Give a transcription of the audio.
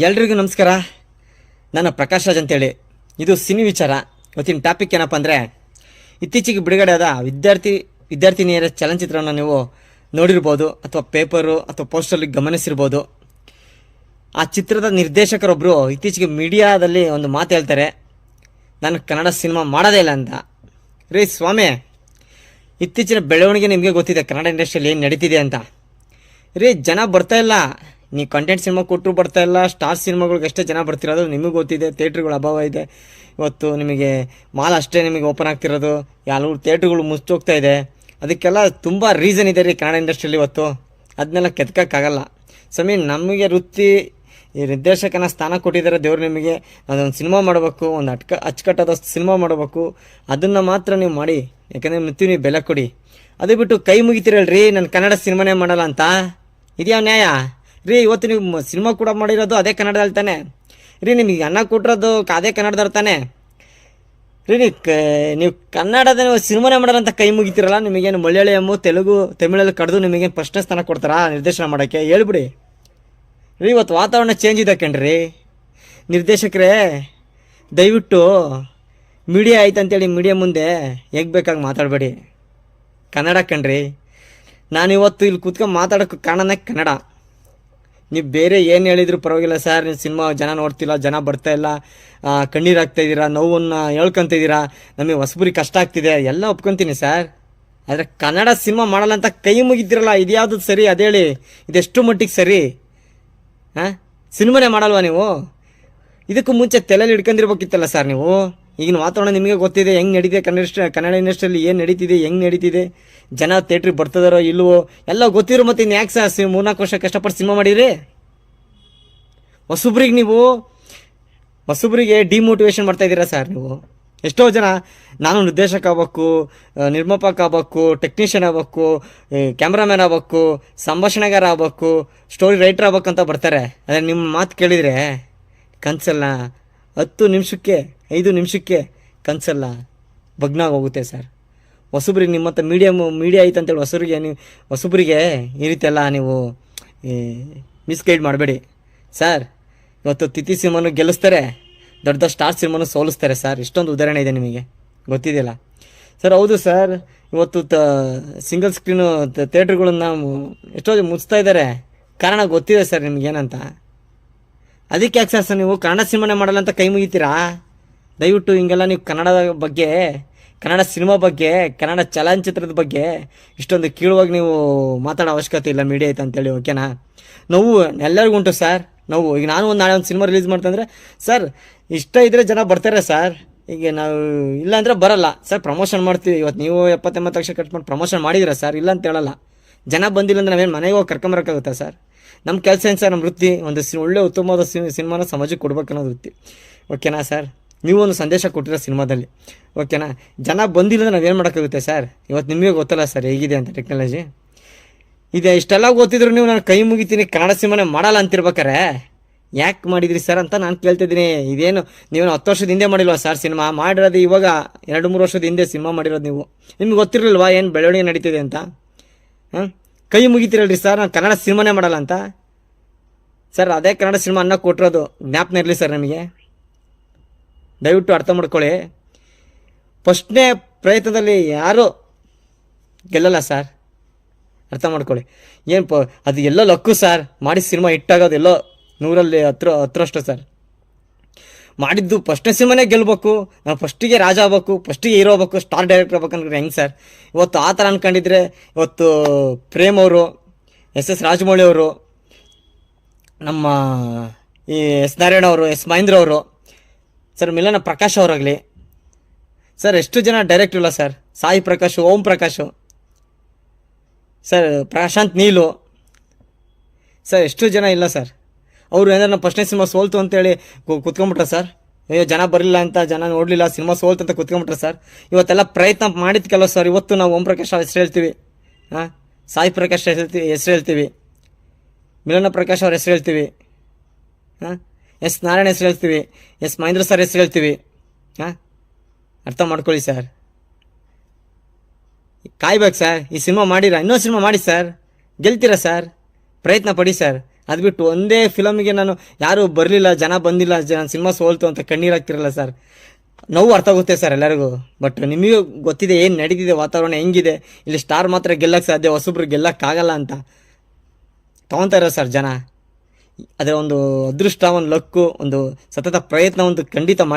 ಎಲ್ರಿಗೂ ನಮಸ್ಕಾರ. ನಾನು ಪ್ರಕಾಶ್ ರಾಜ್ ಅಂತೇಳಿ. ಇದು ಸಿನಿ ವಿಚಾರ. ಇವತ್ತಿನ ಟಾಪಿಕ್ ಏನಪ್ಪ ಅಂದರೆ, ಇತ್ತೀಚೆಗೆ ಬಿಡುಗಡೆ ಆದ ವಿದ್ಯಾರ್ಥಿನಿಯರ ಚಲನಚಿತ್ರವನ್ನು ನೀವು ನೋಡಿರ್ಬೋದು, ಅಥವಾ ಪೇಪರು ಅಥವಾ ಪೋಸ್ಟಲ್ಲಿ ಗಮನಿಸಿರ್ಬೋದು. ಆ ಚಿತ್ರದ ನಿರ್ದೇಶಕರೊಬ್ಬರು ಇತ್ತೀಚೆಗೆ ಮೀಡಿಯಾದಲ್ಲಿ ಒಂದು ಮಾತು ಹೇಳ್ತಾರೆ, ನಾನು ಕನ್ನಡ ಸಿನಿಮಾ ಮಾಡೋದೇ ಇಲ್ಲ ಅಂತ. ರೀ ಸ್ವಾಮಿ, ಇತ್ತೀಚಿನ ಬೆಳವಣಿಗೆ ನಿಮಗೆ ಗೊತ್ತಿದೆ, ಕನ್ನಡ ಇಂಡಸ್ಟ್ರಿಯಲ್ಲಿ ಏನು ನಡೀತಿದೆ ಅಂತ. ರೀ ಜನ ಬರ್ತಾಯಿಲ್ಲ, ನೀವು ಕಂಟೆಂಟ್ ಸಿನಿಮಾ ಕೊಟ್ಟರು ಬರ್ತಾಯಿಲ್ಲ. ಸ್ಟಾರ್ ಸಿನಿಮಾಗಳಿಗೆ ಅಷ್ಟೇ ಜನ ಬರ್ತಿರೋದು ನಿಮಗೆ ಗೊತ್ತಿದೆ. ಥಿಯೇಟ್ರ್ಗಳ ಅಭಾವ ಇದೆ. ಇವತ್ತು ನಿಮಗೆ ಮಾಲ್ ಅಷ್ಟೇ ನಿಮಗೆ ಓಪನ್ ಆಗ್ತಿರೋದು, ಹಲವು ಥಿಯೇಟ್ರ್ಗಳು ಮುಚ್ಚೋಗ್ತಾ ಇದೆ. ಅದಕ್ಕೆಲ್ಲ ತುಂಬ ರೀಸನ್ ಇದೆ ರೀ ಕನ್ನಡ ಇಂಡಸ್ಟ್ರಿಯಲ್ಲಿ. ಇವತ್ತು ಅದನ್ನೆಲ್ಲ ಕೆತ್ಕೋಕ್ಕಾಗಲ್ಲ ಸ್ವಾಮಿ. ನಮಗೆ ವೃತ್ತಿ ಈ ನಿರ್ದೇಶಕನ ಸ್ಥಾನ ಕೊಟ್ಟಿದ್ದಾರೆ ದೇವರು ನಿಮಗೆ. ಅದೊಂದು ಸಿನಿಮಾ ಮಾಡಬೇಕು, ಒಂದು ಅಚ್ಚುಕಟ್ಟಾದ ಸಿನಿಮಾ ಮಾಡಬೇಕು, ಅದನ್ನು ಮಾತ್ರ ನೀವು ಮಾಡಿ. ಯಾಕಂದರೆ ಮೃತ್ಯು ನೀವು ಬೆಲೆ ಕೊಡಿ. ಅದು ಬಿಟ್ಟು ಕೈ ಮುಗಿತೀರಲ್ರಿ, ನಾನು ಕನ್ನಡ ಸಿನಿಮಾನೇ ಮಾಡಲ್ಲ ಅಂತ. ಇದ್ಯಾವ ನ್ಯಾಯ ರೀ? ಇವತ್ತು ನೀವು ಸಿನಿಮಾ ಕೂಡ ಮಾಡಿರೋದು ಅದೇ ಕನ್ನಡದಲ್ಲಿ ತಾನೆ ರೀ. ನಿಮಗೆ ಅನ್ನ ಕೊಟ್ಟಿರೋದು ಅದೇ ಕನ್ನಡದವ್ರು ತಾನೆ ರೀ. ನೀವು ಕನ್ನಡದ ಸಿನಿಮಾನೇ ಮಾಡಲ್ಲ ಅಂತ ಕೈ ಮುಗಿತೀರಲ್ಲ. ನಿಮಗೇನು ಮಲಯಾಳಂ ತೆಲುಗು ತಮಿಳಲ್ಲಿ ಕಡ್ದು ನಿಮಗೇನು ಫಸ್ಟ್ನೇ ಸ್ಥಾನ ಕೊಡ್ತಾರಾ ನಿರ್ದೇಶನ ಮಾಡೋಕ್ಕೆ? ಹೇಳ್ಬಿಡಿ ರೀ. ಇವತ್ತು ವಾತಾವರಣ ಚೇಂಜ್ ಇದೆ ಕಣ್ರಿ. ನಿರ್ದೇಶಕರೇ, ದಯವಿಟ್ಟು ಮೀಡಿಯಾ ಆಯ್ತು ಅಂತೇಳಿ ಮೀಡಿಯಾ ಮುಂದೆ ಹೇಗೆ ಬೇಕಾಗಿ ಮಾತಾಡಬೇಡಿ. ಕನ್ನಡ ಕಣ್ರಿ. ನಾನಿವತ್ತು ಇಲ್ಲಿ ಕೂತ್ಕೊಂಡು ಮಾತಾಡೋಕ್ಕೆ ಕಾರಣನೇ ಕನ್ನಡ. ನೀವು ಬೇರೆ ಏನು ಹೇಳಿದ್ರು ಪರವಾಗಿಲ್ಲ ಸರ್, ನೀವು ಸಿನಿಮಾ ಜನ ನೋಡ್ತಿಲ್ಲ, ಜನ ಬರ್ತಾಯಿಲ್ಲ, ಕಣ್ಣೀರು ಆಗ್ತಾಯಿದ್ದೀರಾ, ನೋವನ್ನು ಹೇಳ್ಕೊತಿದ್ದೀರಾ, ನಮಗೆ ಹೊಸಬರಿಗೆ ಕಷ್ಟ ಆಗ್ತಿದೆ, ಎಲ್ಲ ಒಪ್ಕೊತೀನಿ ಸರ್. ಆದರೆ ಕನ್ನಡ ಸಿನಿಮಾ ಮಾಡಲ್ಲ ಅಂತ ಕೈ ಮುಗಿತಿರಲ್ಲ, ಇದ್ಯಾವುದು ಸರಿ? ಅದೇಳಿ, ಇದೆಷ್ಟು ಮಟ್ಟಿಗೆ ಸರಿ? ಹಾಂ, ಸಿನಿಮಾನೇ ಮಾಡಲ್ವಾ ನೀವು? ಇದಕ್ಕೂ ಮುಂಚೆ ತಲೆಯಲ್ಲಿ ಹಿಡ್ಕೊಂಡಿರ್ಬೇಕಿತ್ತಲ್ಲ ಸರ್ ನೀವು. ಈಗಿನ ವಾತಾವರಣ ನಿಮಗೆ ಗೊತ್ತಿದೆ, ಹೆಂಗೆ ನಡೀತಿದೆ ಕನ್ನಡ ಇಂಡಸ್ಟ್ರಿಯಲ್ಲಿ, ಏನು ನಡೀತಿದೆ, ಹೆಂಗೆ ನಡೀತಿದೆ, ಜನ ಥಿಯೇಟ್ರಿಗೆ ಬರ್ತಿದಾರೋ ಇಲ್ವೋ ಎಲ್ಲ ಗೊತ್ತಿರೋ. ಮತ್ತು ಇನ್ನು ಯಾಕೆ ಸರ್ 3-4 ವರ್ಷ ಕಷ್ಟಪಟ್ಟು ಸಿನಿಮಾ ಮಾಡಿರಿ? ಹೊಸಬ್ರಿಗೆ ಡಿಮೋಟಿವೇಶನ್ ಮಾಡ್ತಾಯಿದ್ದೀರಾ ಸರ್ ನೀವು. ಎಷ್ಟೋ ಜನ ನಾನು ನಿರ್ದೇಶಕ ಆಗ್ಬೇಕು, ನಿರ್ಮಾಪಕ ಆಗ್ಬೇಕು, ಟೆಕ್ನಿಷಿಯನ್ ಆಗ್ಬೇಕು, ಕ್ಯಾಮ್ರಾಮ್ಯಾನ್ ಆಗ್ಬೇಕು, ಸಂಭಾಷಣೆಗಾರ ಆಗ್ಬೇಕು, ಸ್ಟೋರಿ ರೈಟರ್ ಆಗ್ಬೇಕು ಅಂತ ಬರ್ತಾರೆ. ಆದರೆ ನಿಮ್ಮ ಮಾತು ಕೇಳಿದರೆ ಕನಸಲ್ಲ. 10 ನಿಮಿಷಕ್ಕೆ 5 ನಿಮಿಷಕ್ಕೆ ಕನಸಲ್ಲ ಭಗ್ನಾಗಿ ಹೋಗುತ್ತೆ ಸರ್. ಹೊಸಬ್ರಿಗೆ ನಿಮ್ಮಂಥ ಮೀಡಿಯಾ ಐತೆ ಅಂತೇಳಿ ಹೊಸಬ್ರಿಗೆ ಈ ರೀತಿಯೆಲ್ಲ ನೀವು ಮಿಸ್ಗೈಡ್ ಮಾಡಬೇಡಿ ಸರ್. ಇವತ್ತು ತಿಥಿ ಸಿನಿಮಾನು ಗೆಲ್ಲಿಸ್ತಾರೆ, ದೊಡ್ಡ ಸ್ಟಾರ್ ಸಿನಿಮಾನು ಸೋಲಿಸ್ತಾರೆ ಸರ್. ಇಷ್ಟೊಂದು ಉದಾಹರಣೆ ಇದೆ ನಿಮಗೆ, ಗೊತ್ತಿದೆಯಲ್ಲ ಸರ್. ಹೌದು ಸರ್, ಇವತ್ತು ಸಿಂಗಲ್ ಸ್ಕ್ರೀನು ಥಿಯೇಟ್ರ್ಗಳನ್ನ ಎಷ್ಟೋ ಮುಚ್ತಾ ಇದ್ದಾರೆ. ಕಾರಣ ಗೊತ್ತಿದೆ ಸರ್ ನಿಮಗೇನಂತ. ಅದಕ್ಕೆ ಯಾಕೆ ಸರ್ ನೀವು ಕನ್ನಡ ಸಿನಿಮಾನೇ ಮಾಡಲ್ಲ ಅಂತ ಕೈ ಮುಗಿತೀರಾ? ದಯವಿಟ್ಟು ಹಿಂಗೆಲ್ಲ ನೀವು ಕನ್ನಡದ ಬಗ್ಗೆ, ಕನ್ನಡ ಸಿನಿಮಾ ಬಗ್ಗೆ, ಕನ್ನಡ ಚಲನಚಿತ್ರದ ಬಗ್ಗೆ ಇಷ್ಟೊಂದು ಕೀಳುವಾಗಿ ನೀವು ಮಾತಾಡೋ ಅವಶ್ಯಕತೆ ಇಲ್ಲ ಮೀಡಿಯಾ ಐತೆ ಅಂತೇಳಿ. ಓಕೆನಾ? ನೋವು ಎಲ್ಲರಿಗೂ ಉಂಟು ಸರ್. ನೋವು ಈಗ ನಾನು ನಾಳೆ ಒಂದು ಸಿನಿಮಾ ರಿಲೀಸ್ ಮಾಡ್ತಂದ್ರೆ ಸರ್ ಇಷ್ಟ ಇದ್ದರೆ ಜನ ಬರ್ತಾರೆ ಸರ್. ಈಗ ನಾವು ಇಲ್ಲ ಅಂದರೆ ಬರಲ್ಲ ಸರ್. ಪ್ರಮೋಷನ್ ಮಾಡ್ತೀವಿ. ಇವತ್ತು ನೀವು 70-80 ಲಕ್ಷ ಖರ್ಚು ಮಾಡಿ ಪ್ರಮೋಷನ್ ಮಾಡಿದ್ದೀರಾ ಸರ್, ಇಲ್ಲ ಅಂತ ಹೇಳಲ್ಲ. ಜನ ಬಂದಿಲ್ಲ ಅಂದರೆ ನಾವೇನು ಮನೆಗೆ ಹೋಗಿ ಕರ್ಕೊಂಬರೋಕ್ಕಾಗುತ್ತಾ ಸರ್? ನಮ್ಮ ಕೆಲಸ ಏನು ಸರ್? ನಮ್ಮ ವೃತ್ತಿ ಒಂದು ಒಳ್ಳೆ ಉತ್ತಮವಾದ ಸಿನಿಮಾನ ಸಮಾಜಕ್ಕೆ ಕೊಡ್ಬೇಕು ಅನ್ನೋದು ವೃತ್ತಿ. ಓಕೆನಾ ಸರ್? ನೀವು ಒಂದು ಸಂದೇಶ ಕೊಟ್ಟಿರೋ ಸಿನಿಮಾದಲ್ಲಿ. ಓಕೆನಾ? ಜನ ಬಂದಿಲ್ಲ ಅಂದರೆ ನಾವೇನು ಮಾಡೋಕ್ಕಾಗುತ್ತೆ ಸರ್? ಇವತ್ತು ನಿಮಗೆ ಗೊತ್ತಲ್ಲ ಸರ್ ಹೇಗಿದೆ ಅಂತ ಟೆಕ್ನಾಲಜಿ ಇದೆ. ಇಷ್ಟೆಲ್ಲ ಗೊತ್ತಿದ್ರು ನೀವು ನಾನು ಕೈ ಮುಗಿತೀನಿ ಕನ್ನಡ ಸಿನಿಮಾನೇ ಮಾಡಲ್ಲ ಅಂತಿರ್ಬೇಕಾರೆ ಯಾಕೆ ಮಾಡಿದ್ರಿ ಸರ್ ಅಂತ ನಾನು ಕೇಳ್ತಿದ್ದೀನಿ. ಇದೇನು ನೀವೇನು 10 ವರ್ಷದ ಹಿಂದೆ ಮಾಡಿಲ್ವಾ ಸರ್ ಸಿನಿಮಾ? ಮಾಡಿರೋದು ಇವಾಗ 2-3 ವರ್ಷದ ಹಿಂದೆ ಸಿನಿಮಾ ಮಾಡಿರೋದು ನೀವು. ನಿಮ್ಗೆ ಗೊತ್ತಿರಲಿಲ್ವಾ ಏನು ಬೆಳವಣಿಗೆ ನಡೀತಿದೆ ಅಂತ? ಹಾಂ, ಕೈ ಮುಗಿತೀರಲ್ರಿ ಸರ್, ನಾನು ಕನ್ನಡ ಸಿನಿಮಾನೇ ಮಾಡಲ್ಲ ಅಂತ. ಸರ್ ಅದೇ ಕನ್ನಡ ಸಿನಿಮಾ ಅನ್ನೋ ಕೊಟ್ಟಿರೋದು ಜ್ಞಾಪನ ಇರಲಿ ಸರ್ ನಮಗೆ. ದಯವಿಟ್ಟು ಅರ್ಥ ಮಾಡ್ಕೊಳ್ಳಿ. ಫಸ್ಟ್ನೇ ಪ್ರಯತ್ನದಲ್ಲಿ ಯಾರೂ ಗೆಲ್ಲಲ್ಲ ಸರ್, ಅರ್ಥ ಮಾಡ್ಕೊಳ್ಳಿ. ಏನು ಅದು ಎಲ್ಲೋ ಲಕ್ಕು ಸರ್. ಮಾಡಿ ಸಿನಿಮಾ ಹಿಟ್ಟಾಗೋದು ಎಲ್ಲೋ 100ರಲ್ಲಿ 10 ಸರ್. ಮಾಡಿದ್ದು ಫಸ್ಟ್ನೇ ಸಿನಿಮಾನೇ ಗೆಲ್ಬೇಕು, ನಾವು ಫಸ್ಟಿಗೆ ರಾಜ ಆಗ್ಬೇಕು, ಫಸ್ಟಿಗೆ ಹೀರೋ ಆಗ್ಬೇಕು, ಸ್ಟಾರ್ ಡೈರೆಕ್ಟರ್ ಆಗ್ಬೇಕು ಅಂದ್ರೆ ಹೆಂಗೆ ಸರ್? ಇವತ್ತು ಆ ಥರ ಅಂದ್ಕೊಂಡಿದ್ರೆ ಇವತ್ತು ಪ್ರೇಮ್ ಅವರು, ಎಸ್ ರಾಜಮೌಳಿ ಅವರು, ನಮ್ಮ ಈ ಎಸ್ ನಾರಾಯಣ ಅವರು, ಎಸ್ ಮಹೇಂದ್ರ ಅವರು, ಸರ್ ಮಿಲನ ಪ್ರಕಾಶ್ ಅವರಾಗಲಿ ಸರ್, ಎಷ್ಟು ಜನ ಡೈರೆಕ್ಟ್ರ್ ಇಲ್ಲ sir? Sai Prakash, Om Prakash sir, Prashant Neelu sir, ಎಷ್ಟು ಜನ ಇಲ್ಲ ಸರ್. ಅವರು ಏನಾರು ನಮ್ಮ ಫಸ್ಟ್ನೇ ಸಿನಿಮಾ ಸೋಲ್ತು ಅಂತೇಳಿ ಕುತ್ಕೊಂಡ್ಬಿಟ್ರ ಸರ್? ಅಯ್ಯೋ ಜನ ಬರಲಿಲ್ಲ ಅಂತ, ಜನ ನೋಡಲಿಲ್ಲ, ಸಿನಿಮಾ ಸೋಲ್ತು ಅಂತ ಕುತ್ಕೊಂಡ್ಬಿಟ್ರ ಸರ್? ಇವತ್ತೆಲ್ಲ ಪ್ರಯತ್ನ ಮಾಡಿದ್ಕಲ್ಲ ಸರ್. ಇವತ್ತು ನಾವು ಓಂ ಪ್ರಕಾಶ್ ಹೆಸರು ಹೇಳ್ತೀವಿ, ಹಾಂ, ಸಾಯಿ ಪ್ರಕಾಶ್ ಹೆಸರು ಹೇಳ್ತೀವಿ, ಮಿಲನ ಪ್ರಕಾಶ್ ಅವ್ರ ಹೆಸರು ಹೇಳ್ತೀವಿ, ಹಾಂ, ಎಸ್ ನಾರಾಯಣ ಹೆಸರು ಹೇಳ್ತೀವಿ, ಎಸ್ ಮಹೇಂದ್ರ ಸರ್ ಹೆಸರು ಹೇಳ್ತೀವಿ. ಹಾಂ, ಅರ್ಥ ಮಾಡ್ಕೊಳ್ಳಿ ಸರ್. ಕಾಯ್ಬೇಕು ಸರ್. ಈ ಸಿನಿಮಾ ಮಾಡಿರ, ಇನ್ನೊಂದು ಸಿನಿಮಾ ಮಾಡಿ ಸರ್, ಗೆಲ್ತೀರಾ ಸರ್. ಪ್ರಯತ್ನ ಪಡಿ ಸರ್. ಅದು ಬಿಟ್ಟು ಒಂದೇ ಫಿಲಮ್ಗೆ ನಾನು ಯಾರೂ ಬರಲಿಲ್ಲ, ಜನ ಬಂದಿಲ್ಲ, ಸಿನಿಮಾ ಸೋಲ್ತು ಅಂತ ಕಣ್ಣೀರಾಗ್ತಿರಲ್ಲ ಸರ್. ನೋವು ಅರ್ಥ ಆಗುತ್ತೆ ಸರ್ ಎಲ್ಲರಿಗೂ. ಬಟ್ ನಿಮಗೂ ಗೊತ್ತಿದೆ ಏನು ನಡೀತಿದೆ, ವಾತಾವರಣ ಹೆಂಗಿದೆ. ಇಲ್ಲಿ ಸ್ಟಾರ್ ಮಾತ್ರ ಗೆಲ್ಲಕ್ಕೆ ಸಾಧ್ಯ, ಹೊಸಬ್ರು ಗೆಲ್ಲಕ್ಕಾಗಲ್ಲ ಅಂತ ತೊಗೊತಾರೆ ಸರ್ ಜನ. ಅದರ ಒಂದು ಅದೃಷ್ಟ, ಒಂದು ಲಕ್ಕು, ಒಂದು ಸತತ ಪ್ರಯತ್ನ ಒಂದು ಖಂಡಿತ ಮಾಡಿ.